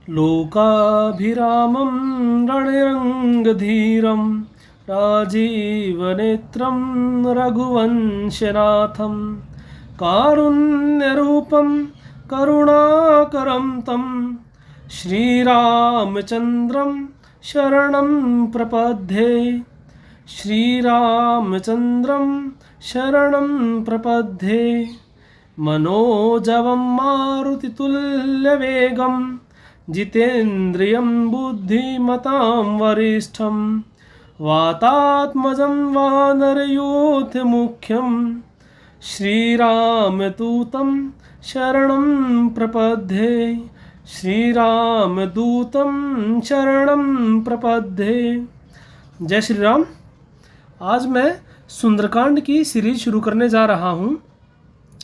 लोकाभिरामं रणरङ्गधीरं राजीवनेत्रं रघुवंशनाथं कारुण्यरूपं करुणाकरं तं श्रीरामचन्द्रं शरणं प्रपद्ये। श्रीरामचन्द्रं शरणं प्रपद्ये। मनोजवं मारुतितुल्यवेगं जितेन्द्रियं बुद्धिमतां वरिष्ठं वातात्मजं वानरयूथमुख्यं श्रीरामदूतं शरणं प्रपद्ये। श्रीरामदूतं शरणं प्रपद्ये। जय श्री राम। आज मैं सुंदरकांड की सीरीज शुरू करने जा रहा हूँ,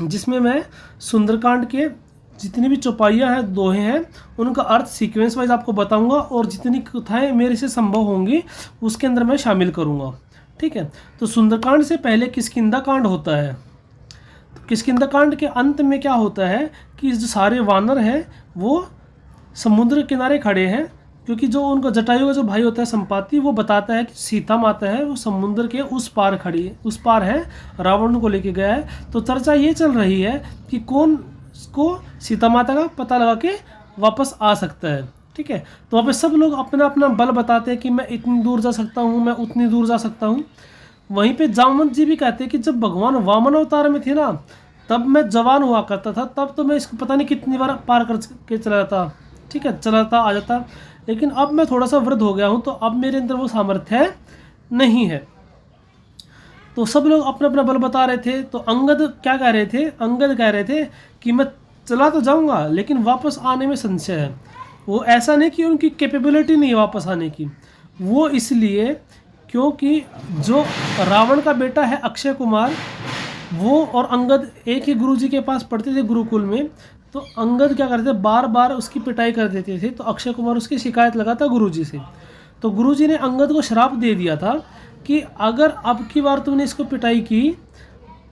जिसमें मैं सुंदरकांड के जितनी भी चौपाइयाँ हैं, दोहे हैं, उनका अर्थ सीक्वेंस वाइज आपको बताऊंगा और जितनी कथाएं मेरे से संभव होंगी उसके अंदर मैं शामिल करूंगा। ठीक है। तो सुंदरकांड से पहले किष्किंधा कांड होता है। तो किष्किंधा कांड के अंत में क्या होता है कि जो सारे वानर हैं वो समुद्र किनारे खड़े हैं, क्योंकि जो उनका जटायु का जो भाई होता है संपाति, वो बताता है कि सीता माता है वो समुद्र के उस पार खड़ी है, उस पार है, रावण को लेके गया है। तो चर्चा ये चल रही है कि कौन को सीता माता का पता लगा के वापस आ सकता है। ठीक है। तो वहाँ पे सब लोग अपना अपना बल बताते हैं कि मैं इतनी दूर जा सकता हूँ, मैं उतनी दूर जा सकता हूँ। वहीं पे जामवंत जी भी कहते हैं कि जब भगवान वामन अवतार में थे ना, तब मैं जवान हुआ करता था, तब तो मैं इसको पता नहीं कितनी बार पार करके चला जाता। ठीक है, चला जाता, आ जाता। लेकिन अब मैं थोड़ा सा वृद्ध हो गया हूँ, तो अब मेरे अंदर वो सामर्थ्य नहीं है। तो सब लोग अपना अपना बल बता रहे थे। तो अंगद क्या कह रहे थे? अंगद कह रहे थे कि मैं चला तो जाऊँगा, लेकिन वापस आने में संशय है। वो ऐसा नहीं कि उनकी कैपेबिलिटी नहीं है वापस आने की, वो इसलिए क्योंकि जो रावण का बेटा है अक्षय कुमार, वो और अंगद एक ही गुरुजी के पास पढ़ते थे गुरुकुल में। तो अंगद क्या करते थे, बार बार उसकी पिटाई कर देते थे। तो अक्षय कुमार उसकी शिकायत लगाता गुरुजी से। तो गुरुजी ने अंगद को श्राप दे दिया था कि अगर अब की बार तुमने इसको पिटाई की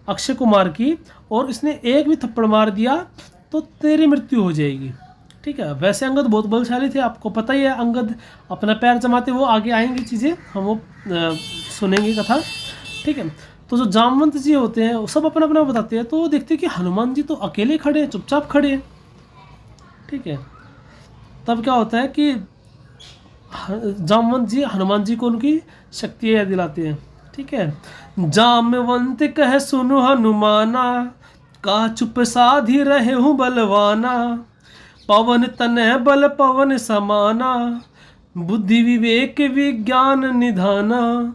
अक्षय कुमार की और इसने एक भी थप्पड़ मार दिया तो तेरी मृत्यु हो जाएगी। ठीक है। वैसे अंगद बहुत बलशाली थे, आपको पता ही है। अंगद अपना पैर जमाते, वो आगे आएंगी चीज़ें, हम वो सुनेंगे कथा। ठीक है। तो जो जामवंत जी होते हैं वो सब अपना अपना बताते हैं। तो वो देखते हैं कि हनुमान जी तो अकेले खड़े हैं, चुपचाप खड़े हैं। ठीक है। तब क्या होता है कि जामवंत जी हनुमान जी को उनकी शक्तियाँ याद दिलाते हैं। ठीक है। जामवंत कह सुनो हनुमाना, का चुप साधी रहे हूँ बलवाना। पवन तनय बल पवन समाना, बुद्धि विवेक विज्ञान निधाना।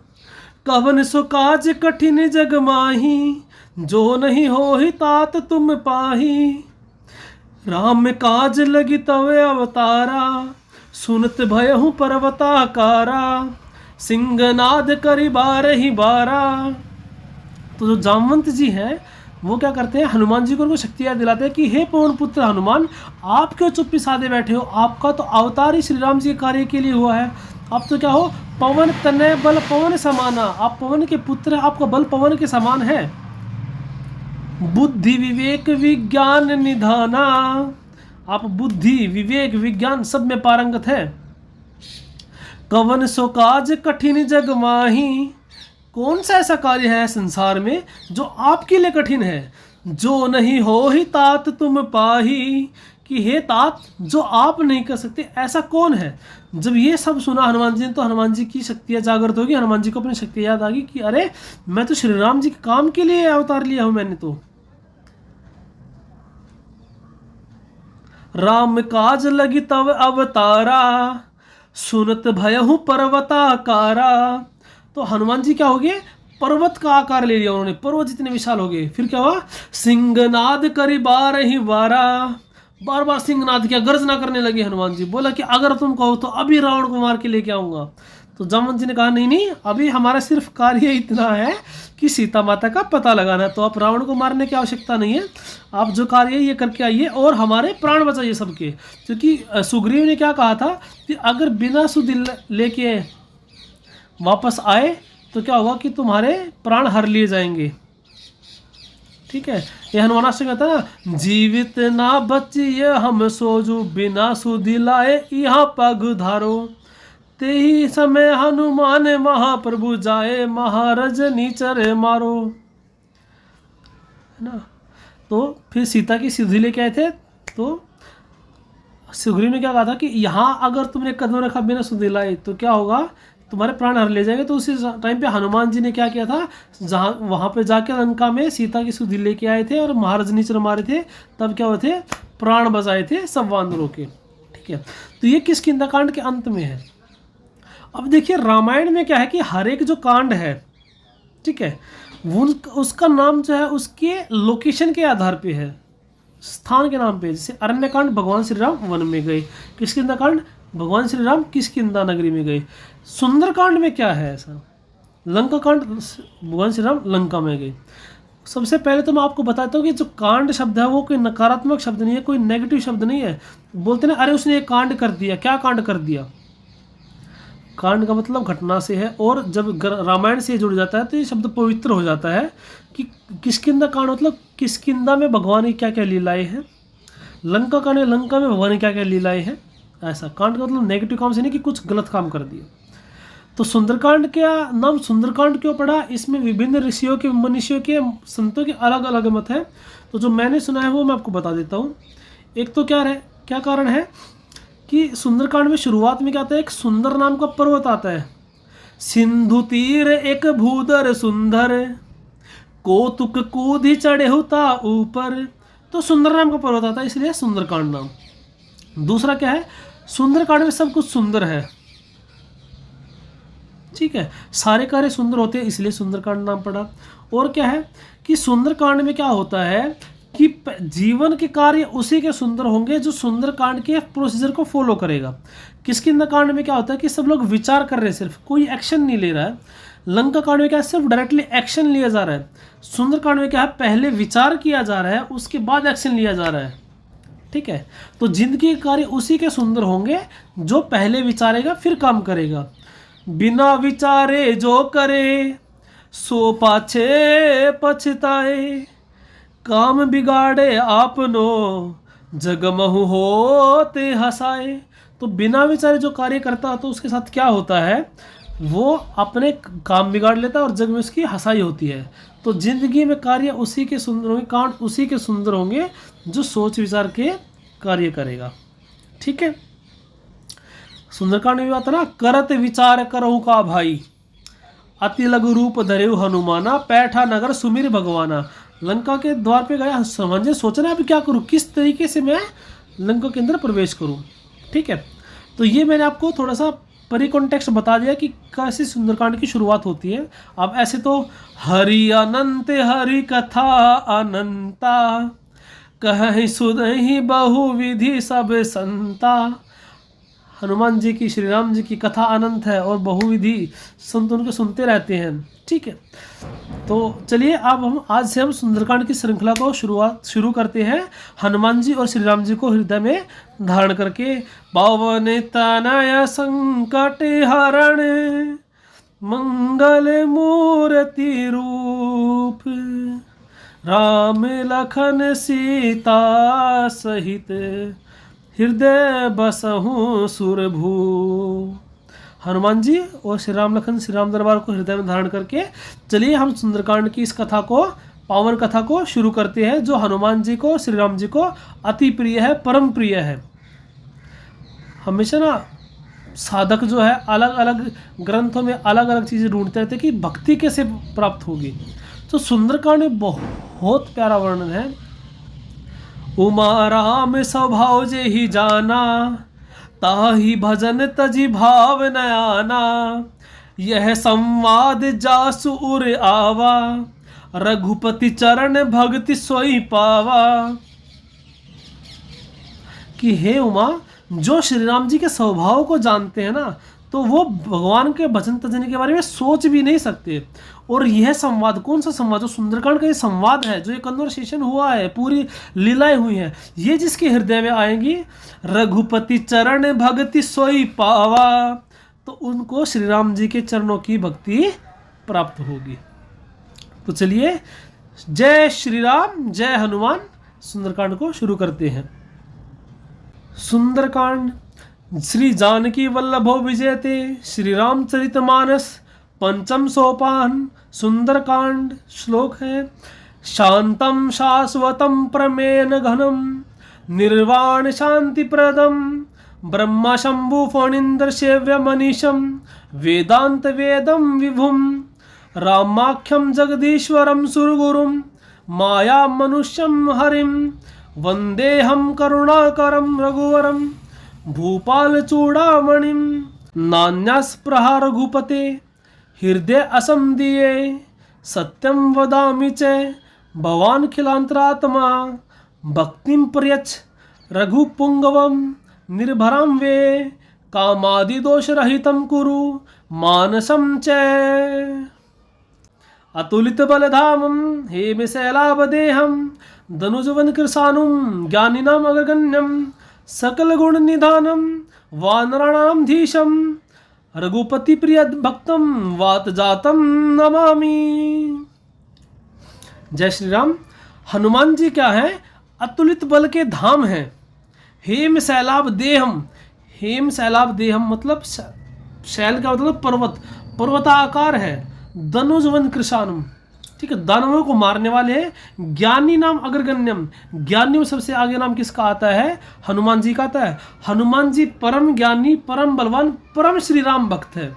कवन सो काज कठिन जग माही, जो नहीं हो ही तात तुम पाही। राम काज लगी तवे अवतारा, सुनत भयहु पर्वताकारा। सिंहनाद करी बारहि बारा। तो जो जामवंत जी हैं वो क्या करते हैं, हनुमान जी को उनको शक्तियाँ दिलाते हैं कि हे पवन पुत्र हनुमान, आप क्यों चुप्पी साधे बैठे हो? आपका तो अवतार ही श्री राम जी के कार्य के लिए हुआ है। आप तो क्या हो, पवन तनय बल पवन समाना, आप पवन के पुत्र, आपका बल पवन के समान है। बुद्धि विवेक विज्ञान निधाना, आप बुद्धि विवेक विज्ञान सब में पारंगत है। कवन सो काज कठिन जग माही, कौन सा ऐसा कार्य है संसार में जो आपके लिए कठिन है? जो नहीं हो ही तात तुम पाही, कि हे तात जो आप नहीं कर सकते ऐसा कौन है? जब ये सब सुना हनुमान जी ने, तो हनुमान जी की शक्तियाँ जागृत होगी। हनुमान जी को अपनी शक्ति याद आ गई कि अरे मैं तो श्री राम जी के काम के लिए अवतार लिया हूं मैंने तो। राम काज लगी तव अवतारा, सुनत भयहु पर्वताकारा। तो हनुमान जी क्या हो गए, पर्वत का आकार ले लिया उन्होंने, पर्वत जितने विशाल हो गए। फिर क्या हुआ, सिंहनाद करी बारहि बारा, बार बार सिंहनाद किया, गर्जना करने लगे हनुमान जी। बोला कि अगर तुम कहो तो अभी रावण को मार के लेके आऊंगा। तो जामवंत जी ने कहा नहीं नहीं, अभी हमारा सिर्फ कार्य इतना है कि सीता माता का पता लगाना, तो आप रावण को मारने की आवश्यकता नहीं है। आप जो कार्य है ये करके आइए और हमारे प्राण बचाइए सबके। क्योंकि सुग्रीव ने क्या कहा था कि अगर बिना सुध लेके वापस आए तो क्या होगा कि तुम्हारे प्राण हर लिए जाएंगे। ठीक है, ये हनुमानाष्टक कहता है ना, जीवित ना बचिए हम सोजू बिना सुधि लाए यहाँ पग धारो, ते ही समय हनुमान महाप्रभु जाए महाराज नीचर मारो, है ना। तो फिर सीता की सुधि लेके आए थे, तो सुग्रीव ने क्या कहा था कि यहाँ अगर तुमने कदम रखा बिना सुधि लाए तो क्या होगा, तुम्हारे प्राण हर ले जाएंगे। तो उसी टाइम पे हनुमान जी ने क्या किया था, जहाँ वहाँ पे जाके लंका में सीता की सुधि लेके आए थे और महाराज नीचर मारे थे, तब क्या हुए थे, प्राण बचाए थे सब वानरों के। ठीक है, तो ये किस किंदाकांड के अंत में है। अब देखिए रामायण में क्या है कि हर एक जो कांड है, ठीक है, वो उसका नाम जो है उसके लोकेशन के आधार पे है, स्थान के नाम पे। जैसे अरण्यकांड भगवान श्री राम वन में गए, किष्किंधाकांड भगवान श्री राम किष्किंधा नगरी में गए। सुंदरकांड में क्या है ऐसा, लंका कांड भगवान श्री राम लंका में गए। सबसे पहले तो मैं आपको बताता हूँ कि जो कांड शब्द है वो कोई नकारात्मक शब्द नहीं है, कोई नेगेटिव शब्द नहीं है। बोलते ना अरे उसने एक कांड कर दिया, क्या कांड कर दिया, कांड का मतलब घटना से है, और जब रामायण से जुड़ जाता है तो ये शब्द पवित्र हो जाता है कि किष्किंधा कांड मतलब किष्किंधा में भगवान की क्या क्या लीलाएं हैं, लंका कांड में लंका में भगवान की क्या क्या लीलाएं हैं। ऐसा कांड का मतलब नेगेटिव काम से नहीं कि कुछ गलत काम कर दिया। तो सुंदरकांड का नाम सुंदरकांड क्यों पड़ा, इसमें विभिन्न ऋषियों के, मनुष्यों के, संतों के अलग अलग मत है। तो जो मैंने सुना है वो मैं आपको बता देता हूँ। एक तो क्या कारण है कि सुंदरकांड में शुरुआत में क्या आता है, एक सुंदर नाम का पर्वत आता है, सिंधु तीर एक भूधर सुंदर, कौतुक कूदी चढ़े होता ऊपर। तो सुंदर नाम का पर्वत आता है, इसलिए सुंदरकांड नाम। दूसरा क्या है, सुंदरकांड में सब कुछ सुंदर है, ठीक है, सारे कार्य सुंदर होते हैं, इसलिए सुंदरकांड नाम पड़ा। और क्या है कि सुंदरकांड में क्या होता है कि जीवन के कार्य उसी के सुंदर होंगे जो सुंदरकांड के प्रोसीजर को फॉलो करेगा। किष्किंधाकांड में क्या होता है कि सब लोग विचार कर रहे हैं, सिर्फ कोई एक्शन नहीं ले रहा है। लंका कांड में क्या है, सिर्फ डायरेक्टली एक्शन लिया जा रहा है। सुंदरकांड में क्या है, पहले विचार किया जा रहा है, उसके बाद एक्शन लिया जा रहा है। ठीक है, तो जिंदगी के कार्य उसी के सुंदर होंगे जो पहले विचारेगा फिर काम करेगा। बिना विचारे जो करे सो पाछे पछताए, काम बिगाड़े आपनो जगमहु होते हंसाए। तो बिना विचारे जो कार्य करता तो उसके साथ क्या होता है, वो अपने काम बिगाड़ लेता है और जग में उसकी हंसाई होती है। तो जिंदगी में कार्य उसी के सुंदर होंगे, कांड उसी के सुंदर होंगे जो सोच विचार के कार्य करेगा। ठीक है, सुंदरकांड में बात है ना, करत विचार करहु का भाई, अति लघु रूप धरेउ हनुमाना, पैठा नगर सुमिर भगवाना। लंका के द्वार पे गया, समझे सोचना अभी क्या करूँ, किस तरीके से मैं लंका के अंदर प्रवेश करूँ। ठीक है, तो ये मैंने आपको थोड़ा सा परिकॉन्टेक्स्ट बता दिया कि कैसे सुंदरकांड की शुरुआत होती है। अब ऐसे तो हरि अनंत हरि कथा अनंता, कहीं सुनहि बहुविधि सब संता। हनुमान जी की, श्री राम जी की कथा अनंत है और बहुविधि संत उनके सुनते रहते हैं। ठीक है, तो चलिए अब आज से हम सुंदरकांड की श्रृंखला को शुरू करते हैं, हनुमान जी और श्री राम जी को हृदय में धारण करके। पावन तनय संकट हरण, मंगल मूर्ति रूप, राम लखन सीता सहित, हृदय बसहु सुरभू। हनुमान जी और श्री राम लखन श्री राम दरबार को हृदय में धारण करके चलिए हम सुंदरकांड की इस कथा को, पावन कथा को शुरू करते हैं, जो हनुमान जी को, श्री राम जी को अति प्रिय है, परम प्रिय है। हमेशा ना साधक जो है अलग अलग ग्रंथों में अलग अलग चीज़ें ढूंढते रहते कि भक्ति कैसे प्राप्त होगी। तो सुंदरकांड में बहुत प्यारा वर्णन है। उमा राम स्वभाव जे ही जाना, ताही भजन तजी भाव नयाना, यह संवाद जासु उर आवा, रघुपति चरण भक्ति सोई पावा। कि हे उमा, जो श्री राम जी के स्वभाव को जानते हैं ना, तो वो भगवान के भजन तजने के बारे में सोच भी नहीं सकते। और यह संवाद, कौन सा संवाद, जो सुंदरकांड का ये संवाद है, जो ये कन्वर्सेशन हुआ है, पूरी लीलाएं हुई हैं, ये जिसके हृदय में आएंगी, रघुपति चरण भक्ति सोई पावा, तो उनको श्री राम जी के चरणों की भक्ति प्राप्त होगी। तो चलिए जय श्री राम, जय हनुमान। सुंदरकांड को शुरू करते हैं। सुंदरकांड। श्री जानकी वल्लभो विजयते, श्री रामचरितमानस, पंचम सोपान। सुंदरकांड। श्लोक है: शांतम शाश्वतम प्रमेन घनम, निर्वाण शांति प्रदम, ब्रह्मा शंभु फणींद्र सेव्य मनीषम, वेदांत वेदम विभुम, रामाख्यम जगदीश्वरम सुरगुरुम, माया मनुष्यम हरिम, वंदेहम करुणाकरम रघुवरम, भूपाल चूड़ामणिम, नान्यास्पृहा रघुपते, हृदय असम दिए, सत्यम वदामि च, भवान खिलांतरात्मा, भक्तिम प्रयच्छ रघुपुंगवम, निर्भरम वे, कामादि दोष रहितम कुरु मानसम च। अतुलित बलधामम हेमशैलावदेहम, धनुजवन कृशानुम, ज्ञानिनाम अग्रगण्यम, सकल गुण निधानम, वानराणाम धीशम, रघुपति प्रिय भक्तम, वात जातम नमामि। जय श्री राम। हनुमान जी क्या है? अतुलित बल के धाम हैं। हेम शैलाभ देहम, हेम शैलाभ देहम मतलब शैल का मतलब पर्वत, पर्वताकार है। धनुजवन कृशानुम, ठीक है, दानवों को मारने वाले हैं। ज्ञानी नाम अग्रगण्यम, ज्ञानी में सबसे आगे नाम किसका आता है? हनुमान जी का आता है। हनुमान जी परम ज्ञानी, परम बलवान, परम श्री राम भक्त है।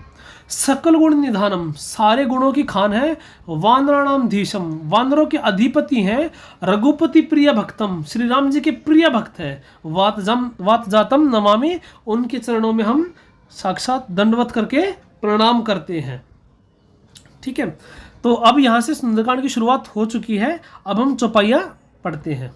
सकल गुण निधानम, सारे गुणों की खान है। वानराणाम धीशम, वानरों के अधिपति हैं। रघुपति प्रिय भक्तम, श्री राम जी के प्रिय भक्त है। वात जातम नमामि, उनके चरणों में हम साक्षात दंडवत करके प्रणाम करते हैं। ठीक है, तो अब यहाँ से सुंदरकांड की शुरुआत हो चुकी है। अब हम चौपाइयाँ पढ़ते हैं।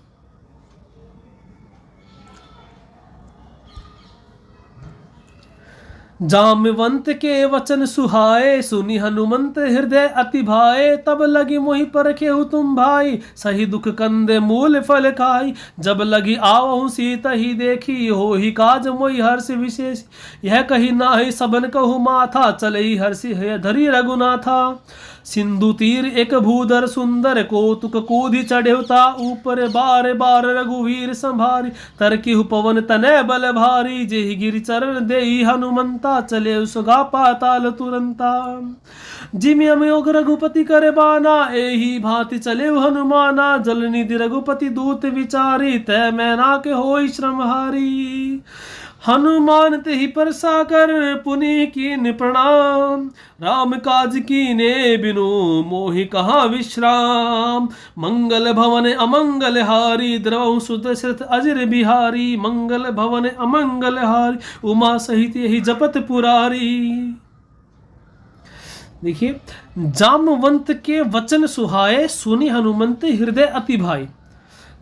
जामवंत के वचन सुहाए, सुनी हनुमंत हृदय अति भाए। तब लगी मोहि परखेहु तुम भाई, सही दुख कंदे मूल फल खाई। जब लगी आवहु सीता ही देखी, हो ही काज मोहि हर्ष विशेष। यह कही नाहि सबन कहु माथा, चलई हर्षि है धरी रघुनाथा। सिंधु तीर एक भूधर सुंदर, कौतुक कूधि चढ़ेवता ऊपर। बार बार रघुवीर संभारी, तरकिहु पवन तनय बल भारी। जेहि गिरि चरण देहि हनुमंता, चले सुगा पाताल तुरंता। जिमि अमयोग रघुपति करे बाना, एहि भांति चले हनुमाना। जल निधि रघुपति दूत विचारी, तय मैना के होई श्रम हारी। हनुमान तेहि पर साकर, पुनि कीन प्रणाम। राम काज कीने बिनु, मोहि कहाँ विश्राम। मंगल भवन अमंगल हारी, द्रवहु सुदशरथ अजर बिहारी। मंगल भवन अमंगल हारी, उमा सहित यही जपत पुरारी। देखिए, जामवंत के वचन सुहाए, सुनी हनुमंत हृदय अति भाई।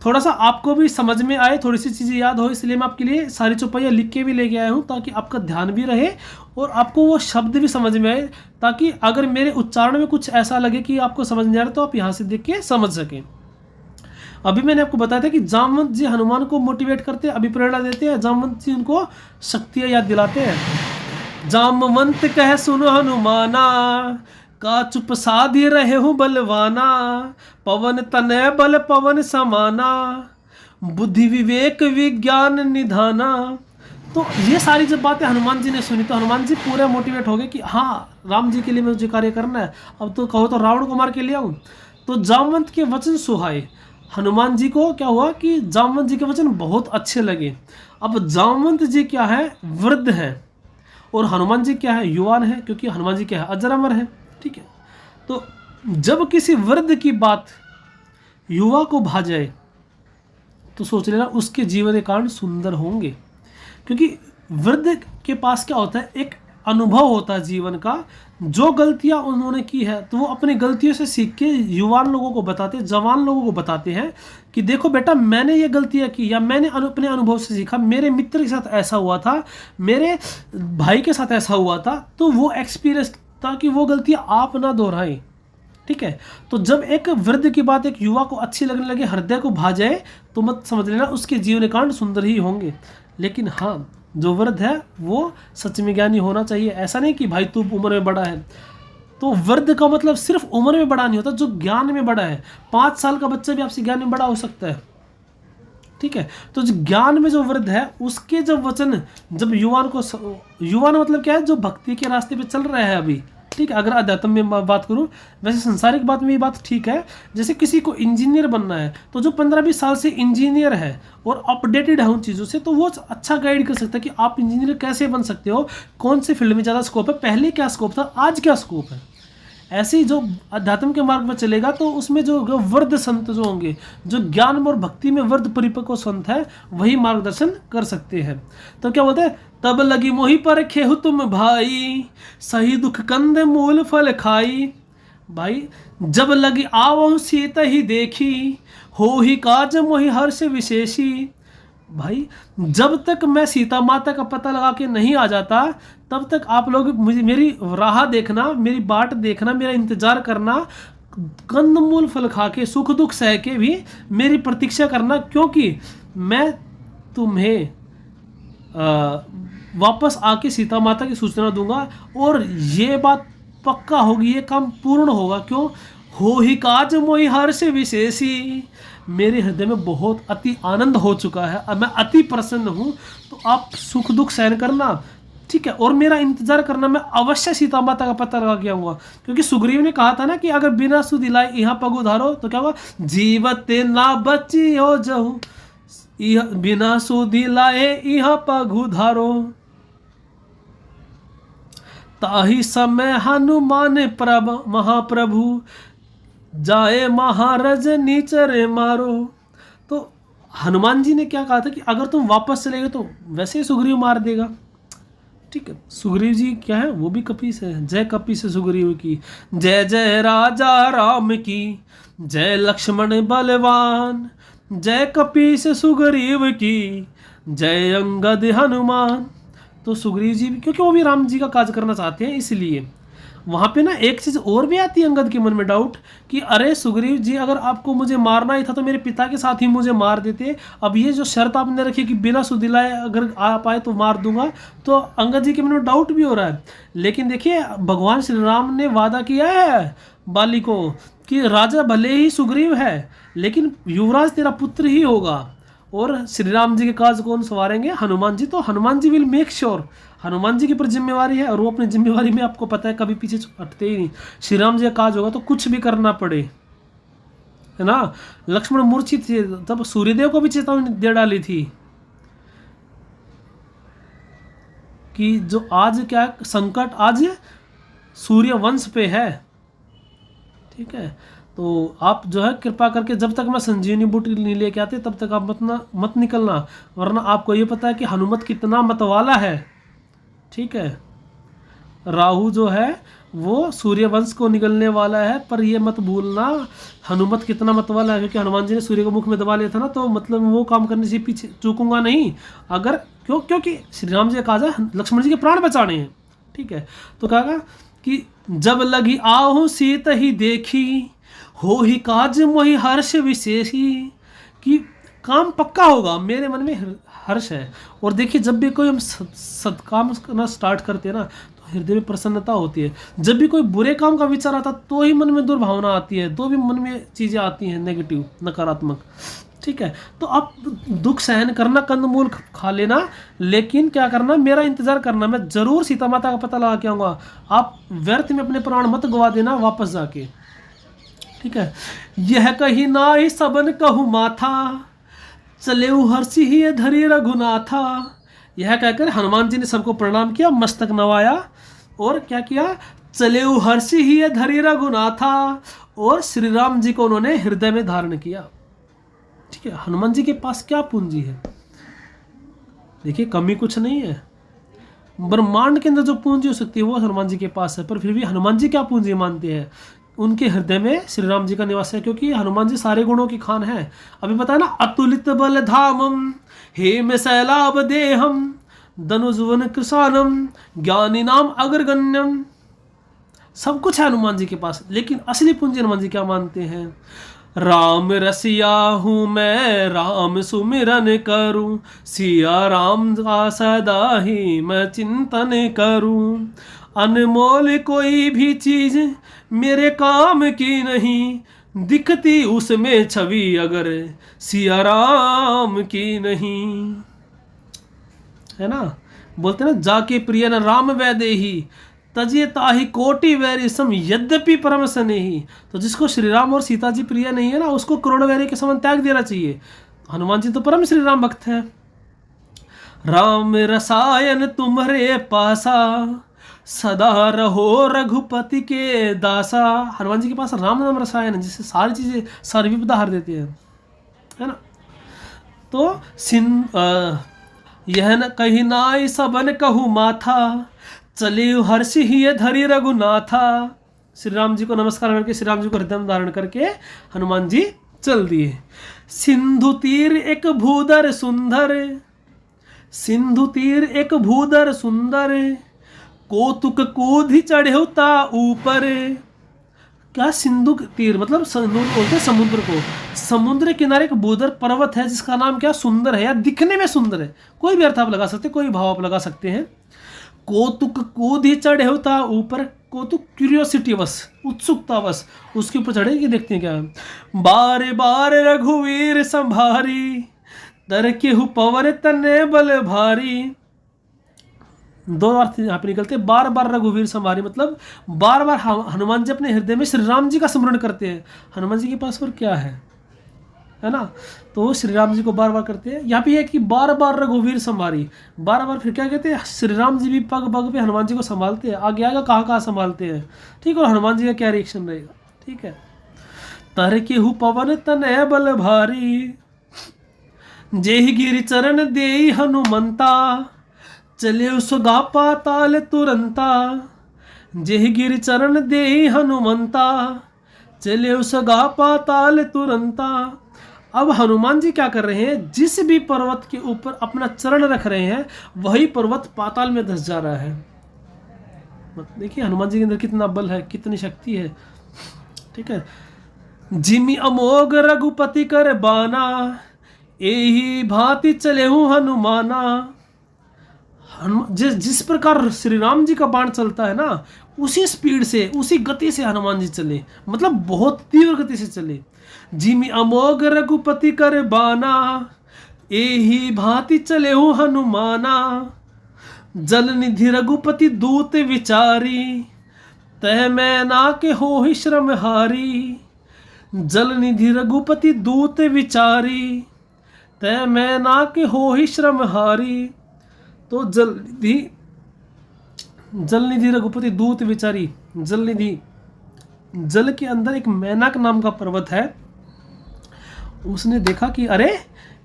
थोड़ा सा आपको भी समझ में आए, थोड़ी सी चीज़ें याद हो, इसलिए मैं आपके लिए सारी चौपाइयाँ लिख के भी लेके आया हूँ, ताकि आपका ध्यान भी रहे और आपको वो शब्द भी समझ में आए, ताकि अगर मेरे उच्चारण में कुछ ऐसा लगे कि आपको समझ नहीं आ रहा तो आप यहाँ से देख के समझ सकें। अभी मैंने आपको बताया था कि जामवंत जी हनुमान को मोटिवेट करते हैं, अभिप्रेरणा देते हैं। जामवंत जी उनको शक्तियाँ याद दिलाते हैं। जामवंत कह सुनो हनुमाना, का चुप साधी रहे हूँ बलवाना। पवन तनय बल पवन समाना, बुद्धि विवेक विज्ञान निधाना। तो ये सारी जब बातें हनुमान जी ने सुनी तो हनुमान जी पूरे मोटिवेट हो गए कि हाँ, राम जी के लिए मुझे कार्य करना है। अब तो कहो तो रावण को मार के ले आऊँ। तो जामवंत के वचन सुहाए, हनुमान जी को क्या हुआ कि जामवंत जी के वचन बहुत अच्छे लगे। अब जामवंत जी क्या है? वृद्ध है, और हनुमान जी क्या है? युवान है, क्योंकि हनुमान जी क्या है? अजर अमर है। ठीक है, तो जब किसी वृद्ध की बात युवा को भा जाए तो सोच लेना उसके जीवन के कांड सुंदर होंगे। क्योंकि वृद्ध के पास क्या होता है? एक अनुभव होता है जीवन का। जो गलतियां उन्होंने की है तो वो अपनी गलतियों से सीख के युवान लोगों को बताते, जवान लोगों को बताते हैं कि देखो बेटा, मैंने ये गलतियां की, या मैंने अपने अनुभव से सीखा। मेरे मित्र के साथ ऐसा हुआ था, मेरे भाई के साथ ऐसा हुआ था, तो वो एक्सपीरियंस, ताकि वो गलतियां आप ना दोहराएं। ठीक है, तो जब एक वृद्ध की बात एक युवा को अच्छी लगने लगे, हृदय को भा जाए, तो मत समझ लेना उसके जीवन कांड सुंदर ही होंगे। लेकिन हाँ, जो वृद्ध है वो सच में ज्ञानी होना चाहिए। ऐसा नहीं कि भाई तू उम्र में बड़ा है तो वृद्ध का मतलब सिर्फ उम्र में बड़ा नहीं होता, जो ज्ञान में बड़ा है। 5 साल का बच्चा भी आपसे ज्ञान में बड़ा हो सकता है, ठीक है। तो जो ज्ञान में जो वृद्ध है उसके जब वचन, जब युवान मतलब क्या है, जो भक्ति के रास्ते पे चल रहा है अभी, ठीक है। अगर अध्यात्म में बात करूं, वैसे संसारिक बात में ये बात ठीक है। जैसे किसी को इंजीनियर बनना है, तो जो 15-20 साल से इंजीनियर है और अपडेटेड है उन चीज़ों से, तो वो अच्छा गाइड कर सकता है कि आप इंजीनियर कैसे बन सकते हो, कौन से फील्ड में ज़्यादा स्कोप है, पहले क्या स्कोप था, आज क्या स्कोप है। ऐसे ही जो अध्यात्म के मार्ग में चलेगा तो उसमें जो वृद्ध संत जो होंगे, जो ज्ञान और भक्ति में वृद्ध परिपक्व संत है, वही मार्गदर्शन कर सकते हैं। तो क्या बोलते हैं, तब लगी मोहि पर खेहु तुम भाई, सही दुख कंद मूल फल खाई। भाई जब लगी आवहु सीत ही देखी, हो ही काज मोहि हर्ष विशेषी। भाई जब तक मैं सीता माता का पता लगा के नहीं आ जाता, तब तक आप लोग मुझे मेरी राह देखना, मेरी बाट देखना, मेरा इंतजार करना, कंदमूल फल खा के सुख दुख सह के भी मेरी प्रतीक्षा करना, क्योंकि मैं तुम्हें वापस आके सीता माता की सूचना दूंगा और ये बात पक्का होगी, ये काम पूर्ण होगा। क्यों, हो ही काज मोहि हर्ष विशेषी। मेरे हृदय में बहुत अति आनंद हो चुका है, अब मैं अति प्रसन्न हूँ। तो आप सुख दुख सहन करना, ठीक है, और मेरा इंतजार करना, मैं अवश्य सीता माता का पता लगा के आऊँगा। क्योंकि सुग्रीव ने कहा था ना कि अगर बिना सुधि लाए यहाँ पग उधारो, तो क्या हुआ, जीवते ना बची हो जहू, बिना सुधि लाए यहाँ पग उधारो। ताही समय हनुमान महाप्रभु, जाए महाराज नीचरे मारो। तो हनुमान जी ने क्या कहा था कि अगर तुम वापस चले गए तो वैसे ही सुग्रीव मार देगा, ठीक है। सुग्रीव जी क्या है, वो भी कपीस है। जय कपीस सुग्रीव की, जय जय राजा राम की, जय लक्ष्मण बलवान, जय कपीस सुग्रीव की, जय अंगद हनुमान। तो सुग्रीव जी भी, क्योंकि वो भी राम जी का काज करना चाहते हैं, इसलिए वहाँ पे ना एक चीज़ और भी आती है अंगद के मन में डाउट कि अरे सुग्रीव जी, अगर आपको मुझे मारना ही था तो मेरे पिता के साथ ही मुझे मार देते। अब ये जो शर्त आपने रखी कि बिना सुधि लाए अगर आ पाए तो मार दूंगा, तो अंगद जी के मन में डाउट भी हो रहा है। लेकिन देखिए भगवान श्री राम ने वादा किया है बाली को कि राजा भले ही सुग्रीव है, लेकिन युवराज तेरा पुत्र ही होगा। और श्री राम जी के काज कौन संवारेंगे, हनुमान जी। तो Hanuman ji will make sure, Hanuman ji की पर जिम्मेवारी है और वो अपनी जिम्मेवारी में, आपको पता है, कभी पीछे हटते ही नहीं। श्री राम जी का काज होगा तो कुछ भी करना पड़े, है ना। लक्ष्मण मूर्छित थे, तब सूर्यदेव को भी चेतावनी दे डाली थी कि जो आज क्या संकट आज सूर्य वंश पे है, ठीक है। तो आप जो है कृपा करके, जब तक मैं संजीवनी बूटी नहीं लेके आते तब तक आप मत निकलना, वरना आपको ये पता है कि हनुमत कितना मतवाला है, ठीक है। राहु जो है वो सूर्यवंश को निकलने वाला है, पर ये मत भूलना हनुमत कितना मतवाला है, क्योंकि हनुमान जी ने सूर्य को मुख में दबा लिया था ना, तो मतलब वो काम करने से पीछे चूकूंगा नहीं। अगर क्योंकि श्री राम जी का काज है लक्ष्मण जी के प्राण बचाने हैं, ठीक है। तो कहा कि जब लगी आहू सीत ही देखी, हो ही काज मोहि हर्ष विशेषी, कि काम पक्का होगा, मेरे मन में हर्ष है। और देखिए जब भी कोई हम सत्काम करना स्टार्ट करते हैं ना, तो हृदय में प्रसन्नता होती है। जब भी कोई बुरे काम का विचार आता तो ही मन में दुर्भावना आती है, तो भी मन में चीज़ें आती हैं नेगेटिव, नकारात्मक, ठीक है। तो आप दुख सहन करना, कंदमूल खा लेना, लेकिन क्या करना, मेरा इंतजार करना, मैं जरूर सीता माता का पता लगा के आऊँगा। आप व्यर्थ में अपने प्राण मत गवा देना वापस जाके, ठीक है। यह कही नाई सबन कहु माथा, चले हर्षि ही धरी रघुनाथा। यह कहकर हनुमान जी ने सबको प्रणाम किया, मस्तक नवाया और क्या किया, चले हर्षि ही धरी रघुनाथा, और श्री राम जी को उन्होंने हृदय में धारण किया, ठीक है। हनुमान जी के पास क्या पूंजी है, देखिए कमी कुछ नहीं है। ब्रह्मांड के अंदर जो पूंजी हो सकती है वो हनुमान जी के पास है, पर फिर भी हनुमान जी क्या पूंजी मानते हैं, उनके हृदय में श्री राम जी का निवास है, क्योंकि हनुमान जी सारे गुणों की खान है। अभी पता है ना, अतुलित बल धामम हेम शैलाभ देहम, धनुजवन कृशानम, ज्ञानी नाम अग्रगण्यम। सब कुछ है हनुमान जी के पास, लेकिन असली पूंजी हनुमान जी क्या मानते हैं, राम रसिया हूँ मैं, राम सुमिरन करूं, सिया राम का सदा ही मैं चिंतन करूं, अनमोल कोई भी चीज मेरे काम की नहीं, दिखती उसमें छवि अगर सिया राम की नहीं। है ना, बोलते ना, जाके प्रिय न राम वैदेही, तजिए ताहि कोटि वैरी सम यद्यपि परम स्नेही। तो जिसको श्री राम और सीता जी प्रिय नहीं है ना, उसको करोड़ वैरी के समान त्याग देना चाहिए। हनुमान जी तो परम श्री राम भक्त हैं। राम रसायन तुम्हारे पासा, सदा रहो रघुपति के दासा। हनुमान जी के पास राम नाम रसायन है, जिससे सारी चीजें, सारी विपदा हर देते हैं। है ना, तो यह न कही नाई सबन कहू माथा, चले हर्ष ही धरी रघुनाथा। श्री राम जी को नमस्कार करके, श्री राम जी को हृदय में धारण करके हनुमान जी चल दिए। सिंधु तीर एक भूधर सुंदर, सिंधु तीर एक भूधर सुंदर, कौतुक कूद चढ़ौता ऊपर। क्या सिंधु तीर मतलब बोलते समुद्र को, समुद्र किनारे एक भूधर पर्वत है जिसका नाम क्या सुंदर है, या दिखने में सुंदर है, कोई भी अर्थ आप लगा सकते हैं, कोई भाव आप लगा सकते हैं। कौतुक कूद चढ़ौता ऊपर, कौतुक क्यूरियोसिटी बस, उत्सुकता बस, उसके ऊपर चढ़े कि देखते हैं क्या है। बार बार रघुवीर संभारी, दर केहू पवन तने बल भारी। दो अर्थ यहाँ पे निकलते हैं। बार बार रघुवीर संभारी मतलब बार बार हनुमान जी अपने हृदय में श्री राम जी का स्मरण करते हैं। हनुमान जी के पास और क्या है ना, तो श्री राम जी को बार बार करते हैं। यहाँ पे है कि बार बार रघुवीर संभारी, बार बार फिर क्या कहते हैं, श्री राम जी भी पग पग पे हनुमान जी को संभालते हैं। आगे आगे कहाँ कहाँ संभालते हैं, ठीक है, और हनुमान जी का क्या रिएक्शन रहेगा, ठीक है। तर केहू पवन तनय बल भारी, जेहि गिरि चरण देई हनुमंता, चले सुगा पाताल तुरंता। जेहि गिरि चरण देई हनुमंता, चले सुगा पाताल तुरंता। अब हनुमान जी क्या कर रहे हैं, जिस भी पर्वत के ऊपर अपना चरण रख रहे हैं वही पर्वत पाताल में धंस जा रहा है। देखिए हनुमान जी के अंदर कितना बल है, कितनी शक्ति है, ठीक है। जिमि अमोघ रघुपति कर बाना, एही भांति चले हूँ हनुमाना। जिस प्रकार श्री राम जी का बाण चलता है ना, उसी स्पीड से, उसी गति से हनुमान जी चले, मतलब बहुत तीव्र गति से चले। जिमि अमोघ रघुपति कर बाना, एही भांति चले हूँ हनुमाना। जल निधि रघुपति दूत विचारी, तह मैं ना के हो ही श्रम हारी। जल निधि रघुपति दूत विचारी, तह मैं ना के हो ही श्रम हारी। तो जल निधि रघुपति दूत विचारी, जल निधि, जल के अंदर एक मैनाक नाम का पर्वत है। उसने देखा कि अरे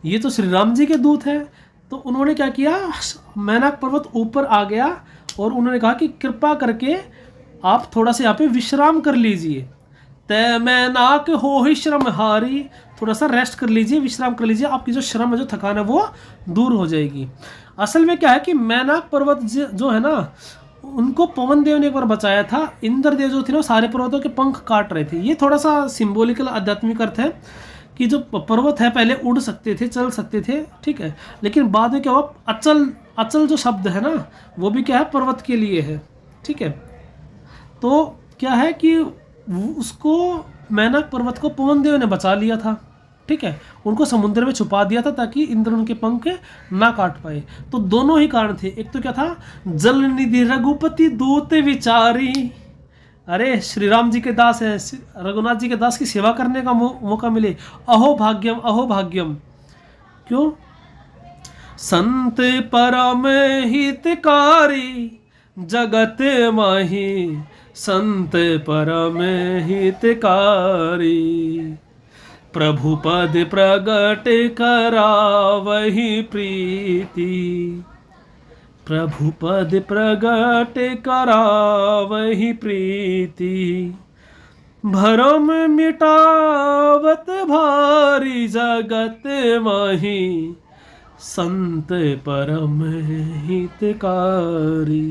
ये तो श्री राम जी के दूत हैं, तो उन्होंने क्या किया, मैनाक पर्वत ऊपर आ गया और उन्होंने कहा कि कृपा करके आप थोड़ा सा यहाँ पे विश्राम कर लीजिए। तय मैनाक हो ही श्रम हारी, थोड़ा सा रेस्ट कर लीजिए, विश्राम कर लीजिए, आपकी जो श्रम है, जो थकान है वो दूर हो जाएगी। असल में क्या है कि मैनाक पर्वत जो है ना, उनको पवन देव ने एक बार बचाया था। इंद्रदेव जो थे ना, सारे पर्वतों के पंख काट रहे थे। ये थोड़ा सा सिंबॉलिकल आध्यात्मिक अर्थ है कि जो पर्वत है पहले उड़ सकते थे, चल सकते थे, ठीक है, लेकिन बाद में क्या हुआ, अचल, अचल जो शब्द है ना, वो भी क्या है, पर्वत के लिए है, ठीक है। तो क्या है कि उसको मैनाक पर्वत को पवन देव ने बचा लिया था, ठीक है, उनको समुद्र में छुपा दिया था ताकि इंद्र उनके पंख ना काट पाए। तो दोनों ही कारण थे। एक तो क्या था, जल निधि रघुपति दूत विचारी, अरे श्री राम जी के दास है, रघुनाथ जी के दास की सेवा करने का मौका मिले, अहो भाग्यम, अहो भाग्यम। क्यों, संत परम हितकारी, जगत माही संत परम हितकारी। प्रभु पद प्रगट करावहि प्रीति, प्रभु पद प्रगट करावहि प्रीति। भरम मिटावत भारी, जगत माही संत परम हितकारी।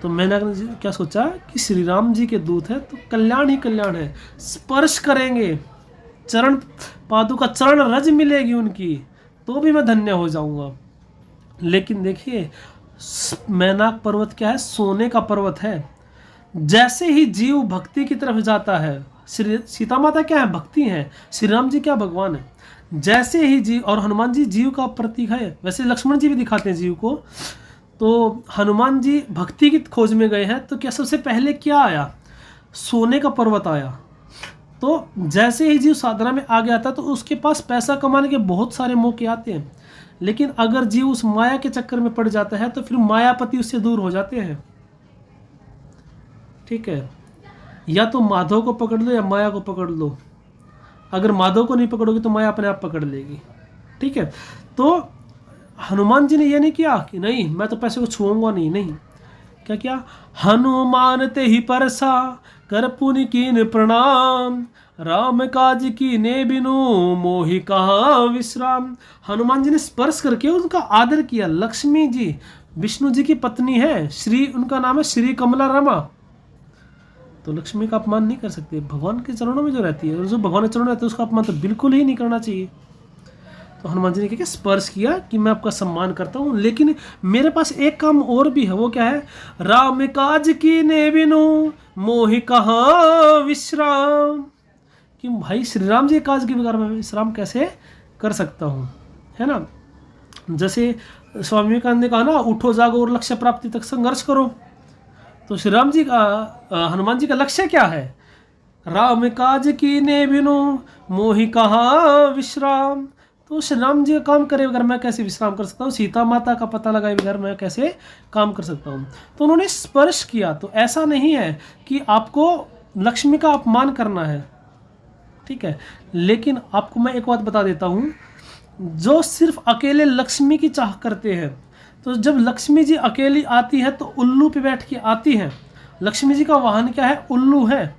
तो मैंने क्या सोचा कि श्री राम जी के दूत है तो कल्याण ही कल्याण है, स्पर्श करेंगे चरण पादुका, चरण रज मिलेगी उनकी, तो भी मैं धन्य हो जाऊंगा। लेकिन देखिए मैनाक पर्वत क्या है? सोने का पर्वत है। जैसे ही जीव भक्ति की तरफ जाता है, सीता माता क्या है? भक्ति है। श्री राम जी क्या? भगवान है। जैसे ही जीव, और हनुमान जी जीव का प्रतीक है, वैसे लक्ष्मण जी भी दिखाते हैं जीव को। तो हनुमान जी भक्ति की खोज में गए हैं, तो क्या सबसे पहले क्या आया? सोने का पर्वत आया। तो जैसे ही जीव साधना में आगे आता है तो उसके पास पैसा कमाने के बहुत सारे मौके आते हैं, लेकिन अगर जीव उस माया के चक्कर में पड़ जाता है तो फिर मायापति उससे दूर हो जाते हैं। ठीक है, या तो माधव को पकड़ लो या माया को पकड़ लो। अगर माधव को नहीं पकड़ोगे तो माया अपने आप पकड़ लेगी। ठीक है, तो हनुमान जी ने यह नहीं किया कि नहीं मैं तो पैसे को छुऊंगा नहीं, नहीं, क्या किया? हनुमान ते ही परसा कर पुनि कीन प्रणाम, राम काज की ने बिनु मोहि कहा विश्राम। हनुमान जी ने स्पर्श करके उनका आदर किया। लक्ष्मी जी विष्णु जी की पत्नी है, श्री उनका नाम है श्री कमला रमा। तो लक्ष्मी का अपमान नहीं कर सकते, भगवान के चरणों में जो रहती है, और जो भगवान के चरणों में रहती है उसका अपमान तो बिल्कुल ही नहीं करना चाहिए। तो हनुमान जी ने क्या स्पर्श किया कि मैं आपका सम्मान करता हूँ, लेकिन मेरे पास एक काम और भी है। वो क्या है? राम काज की ने बिनु मोहि कहा विश्राम। कि भाई श्री राम जी काज के बगैर मैं विश्राम कैसे कर सकता हूँ, है ना। जैसे स्वामी विवेकानंद ने कहा ना, उठो जागो और लक्ष्य प्राप्ति तक संघर्ष करो। तो श्री राम जी का, हनुमान जी का लक्ष्य क्या है? राम काज की ने बिनु मोहि कहा विश्राम। तो श्री राम जी का काम करे बगैर मैं कैसे विश्राम कर सकता हूँ? सीता माता का पता लगाए बगैर मैं कैसे काम कर सकता हूँ? तो उन्होंने स्पर्श किया। तो ऐसा नहीं है कि आपको लक्ष्मी का अपमान करना है, ठीक है। लेकिन आपको मैं एक बात बता देता हूँ, जो सिर्फ अकेले लक्ष्मी की चाह करते हैं, तो जब लक्ष्मी जी अकेली आती है तो उल्लू पे बैठ के आती है। लक्ष्मी जी का वाहन क्या है? उल्लू है,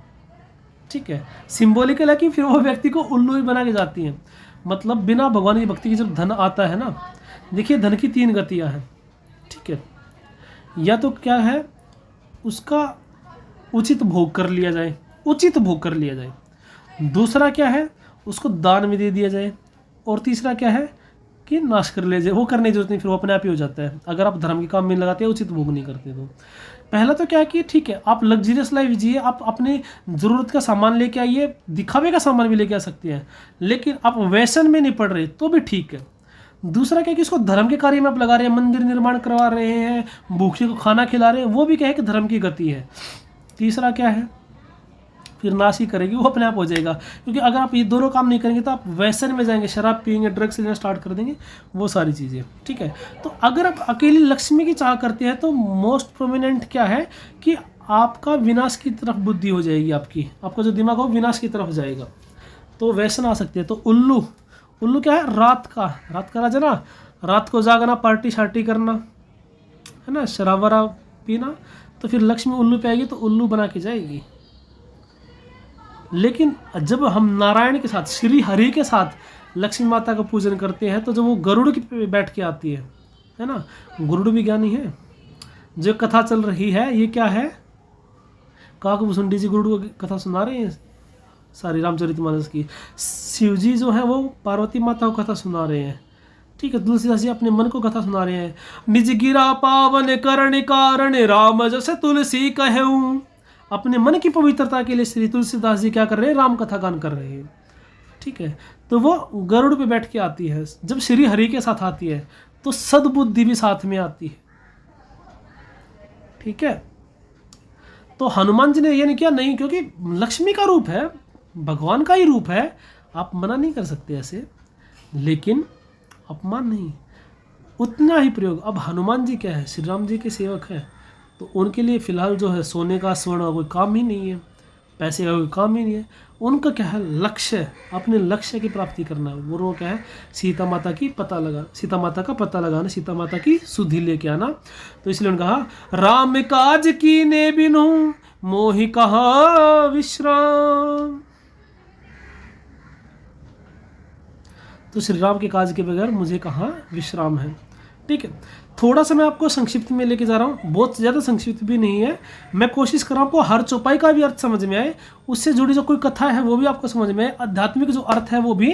ठीक है। सिंबॉलिकल है कि फिर वो व्यक्ति को उल्लू ही बना के जाती हैं। मतलब बिना भगवान की भक्ति की जब धन आता है ना, देखिए धन की 3 गतियां हैं, ठीक है। या तो क्या है, उसका उचित भोग कर लिया जाए, उचित भोग कर लिया जाए। दूसरा क्या है, उसको दान में दे दिया जाए। और तीसरा क्या है कि नाश कर ले जाए। वो करने की जरूरत नहीं, फिर वो अपने आप ही हो जाता है अगर आप धर्म के काम में लगाते हैं, उचित भोग नहीं करते तो। पहला तो क्या है कि ठीक है आप लग्जरियस लाइफ जिए, आप अपने ज़रूरत का सामान लेके आइए, दिखावे का सामान भी लेके आ सकते हैं, लेकिन आप व्यसन में नहीं पड़ रहे तो भी ठीक है। दूसरा क्या है कि इसको धर्म के कार्य में आप लगा रहे हैं, मंदिर निर्माण करवा रहे हैं, भूखे को खाना खिला रहे हैं, वो भी क्या है कि धर्म की गति है। तीसरा क्या है, फिर नाश ही करेगी, वो अपने आप हो जाएगा। क्योंकि अगर आप ये दोनों काम नहीं करेंगे तो आप व्यसन में जाएंगे, शराब पियेंगे, ड्रग्स लेना स्टार्ट कर देंगे, वो सारी चीज़ें, ठीक है। तो अगर आप अकेली लक्ष्मी की चाह करते हैं तो मोस्ट प्रोमिनेंट क्या है कि आपका विनाश की तरफ बुद्धि हो जाएगी, आपका जो दिमाग हो विनाश की तरफ जाएगा, तो व्यसन आ सकते हैं। तो उल्लू क्या है? रात का राजा ना, रात को जागना, पार्टी शार्टी करना, है ना, शराब वराब पीना। तो फिर लक्ष्मी उल्लू पे आएगी तो उल्लू बना के जाएगी। लेकिन जब हम नारायण के साथ, श्री हरि के साथ लक्ष्मी माता का पूजन करते हैं, तो जब वो गरुड़ पे बैठ के आती है ना, गरुड़ भी ज्ञानी है। जो कथा चल रही है ये क्या है, काकभूषुंडी जी गरुड़ को कथा सुना रहे हैं सारी रामचरितमानस की। शिव जी जो है वो पार्वती माता को कथा सुना रहे हैं, ठीक है। तुलसीदास जी अपने मन को कथा सुना रहे हैं। निज गिरा पावन करण कारण राम जैसे तुलसी कहूँ। अपने मन की पवित्रता के लिए श्री तुलसीदास जी क्या कर रहे हैं? राम कथा गान कर रहे हैं, ठीक है। तो वो गरुड़ पे बैठ के आती है। जब श्री हरि के साथ आती है तो सद्बुद्धि भी साथ में आती है, ठीक है। तो हनुमान जी ने ये नहीं किया, नहीं, क्योंकि लक्ष्मी का रूप है, भगवान का ही रूप है, आप मना नहीं कर सकते ऐसे, लेकिन अपमान नहीं, उतना ही प्रयोग। अब हनुमान जी क्या है? श्री राम जी के सेवक है, तो उनके लिए फ़िलहाल जो है सोने का स्वर्ण का कोई काम ही नहीं है, पैसे का कोई काम ही नहीं है। उनका क्या है? लक्ष्य, अपने लक्ष्य की प्राप्ति करना है। वो क्या है? सीता माता का पता लगाना, सीता माता की सुधि लेके आना। तो इसलिए उन्होंने कहा राम काज की ने बिनु मोहि कहा विश्राम। तो श्री राम के काज के बगैर मुझे कहाँ विश्राम है, ठीक है। थोड़ा सा मैं आपको संक्षिप्त में लेके जा रहा हूँ, बहुत ज़्यादा संक्षिप्त भी नहीं है। मैं कोशिश कर रहा हूँ आपको हर चौपाई का भी अर्थ समझ में आए, उससे जुड़ी जो कोई कथा है वो भी आपको समझ में आए, आध्यात्मिक जो अर्थ है वो भी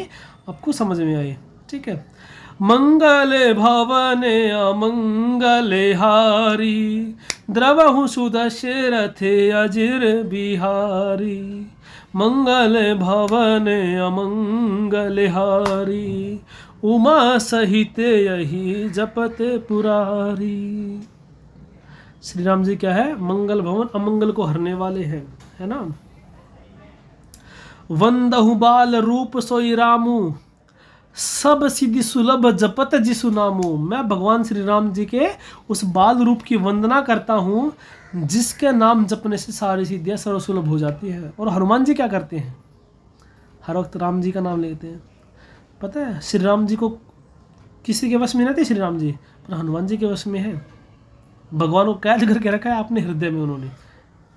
आपको समझ में आए, ठीक है। मंगले भवने अमंगले हारी, द्रवहु सुदशरथे अजिर बिहारी। मंगल भवन अमंगल हारी, उमा सहित यही जपते पुरारी। श्री राम जी क्या है? मंगल भवन अमंगल को हरने वाले हैं, है ना। वंदहु बाल रूप सोई रामू, सब सिद्धि सुलभ जपत जिसु नामू। मैं भगवान श्री राम जी के उस बाल रूप की वंदना करता हूँ जिसके नाम जपने से सारी सिद्धियाँ सर्वसुलभ हो जाती है। और हनुमान जी क्या करते हैं? हर वक्त राम जी का नाम लेते हैं। पता है श्री राम जी को किसी के वश में नहीं थे श्री राम जी, पर हनुमान जी के वश में है। भगवान को कैद करके रखा है अपने हृदय में उन्होंने,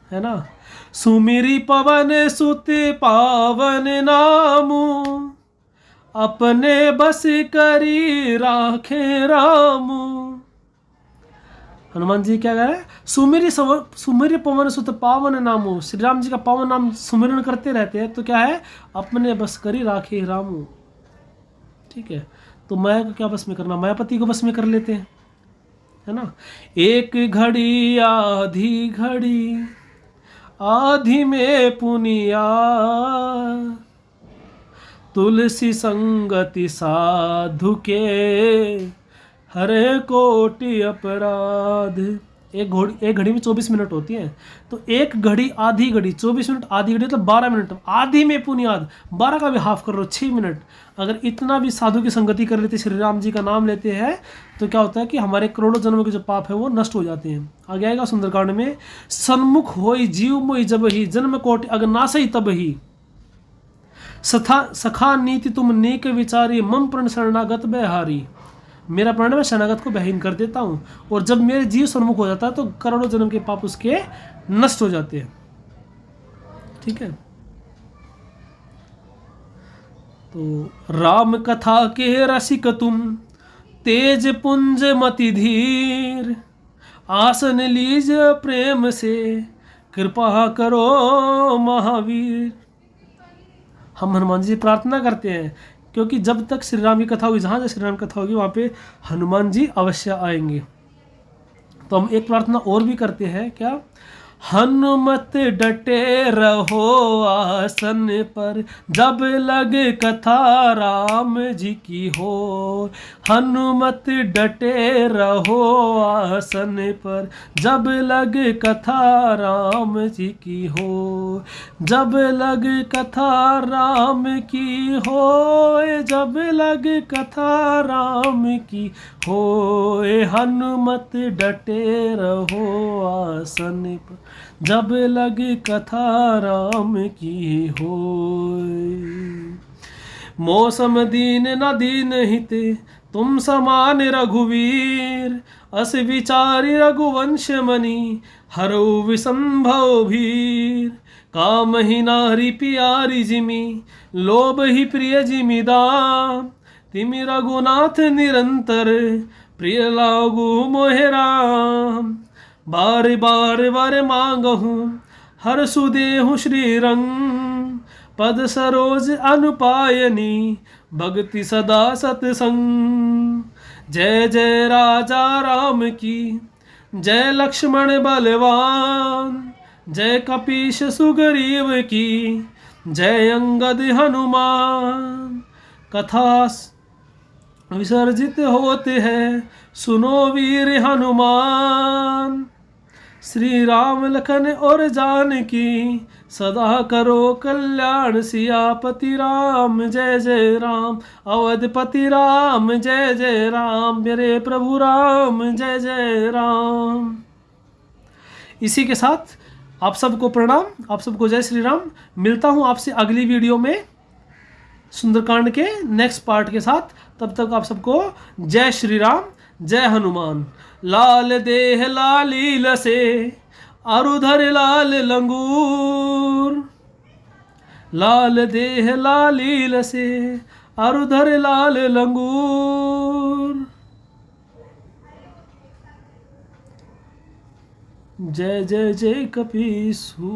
है ना। सुमिरी पवन सुत पावन नामू, अपने बस करी राखे रामू। हनुमान जी क्या कह रहे हैं? सुमिरी पवन सुत पावन नामो। श्री राम जी का पावन नाम सुमिरन करते रहते हैं, तो क्या है? अपने बस करी राखे रामू। ठीक है, तो माया को क्या बस में करना? मायापति को बस में कर लेते हैं, है ना। एक घड़ी आधी घड़ी, आधी में पुनिया, तुलसी संगति साधु के, हरे कोटि अपराध। एक घड़ी में 24 मिनट होती है, तो एक घड़ी आधी घड़ी, 24 मिनट आधी घड़ी मतलब 12 मिनट। आधी में पुनियाद, 12 का भी हाफ कर लो, 6 मिनट। अगर इतना भी साधु की संगति कर लेते, श्री राम जी का नाम लेते हैं, तो क्या होता है कि हमारे करोड़ों जन्मों के जो पाप है वो नष्ट हो जाते हैं। आगे आएगा सुंदरकांड में, सन्मुख होई जीव मोई जब ही, जन्म कोटि अगनासई तब ही, सखा नीति तुम नेक विचारी, मम प्रण शरणागत बहारी। मेरा प्रण मैं शरणागत को बहीन कर देता हूँ, और जब मेरे जीव सन्मुख हो जाता है तो करोड़ों जन्म के पाप उसके नष्ट हो जाते हैं। ठीक है, तो राम कथा के रसिक तुम, तेज पुंज मति धीर, आसन लीज प्रेम से, कृपा करो महावीर। हम हनुमान जी प्रार्थना करते हैं, क्योंकि जब तक श्री राम की कथा होगी, जहाँ जहाँ श्री राम कथा होगी वहाँ पे हनुमान जी अवश्य आएंगे। तो हम एक प्रार्थना और भी करते हैं, क्या? हनुमत डटे रहो आसन पर, जब लगे कथा राम जी की हो। हनुमत डटे रहो आसन पर, जब लगे कथा राम जी की हो। जब लगे कथा राम की हो, जब लगे कथा राम की हो, हनुमत डटे रहो आसन पर, जब लग कथा राम की हो। मौसम दीन न दीन हिते, तुम समान रघुवीर, अस विचारी रघुवंश मणि, हरौ विसंभव भीर। काम ही नारी प्यारी जिमी, लोभ ही प्रिय जिमी दाम, तिमि रघुनाथ निरंतर, प्रिय लागू मोहे राम। बार बार वर मांगहूँ, हर सुदेहु श्री रंग, पद सरोज अनुपायनी, भक्ति सदा सतसंग। जय जय राजा राम की, जय लक्ष्मण बलवान, जय कपीश सुग्रीव की, जय अंगद हनुमान। कथा विसर्जित होते हैं, सुनो वीर हनुमान। श्री राम लखन और जानकी, सदा करो कल्याण। सियापति राम जय जय राम, अवधपति राम जय जय राम, मेरे प्रभु राम जय जय राम। इसी के साथ आप सबको प्रणाम, आप सबको जय श्री राम। मिलता हूँ आपसे अगली वीडियो में सुंदरकांड के नेक्स्ट पार्ट के साथ। तब तक आप सबको जय श्री राम, जय हनुमान। लाल देह लाली लसे, अरुधर लाल लंगूर। लाल देह लाली लसे, अरुधर लाल लंगूर। जय जय जय कपीसु।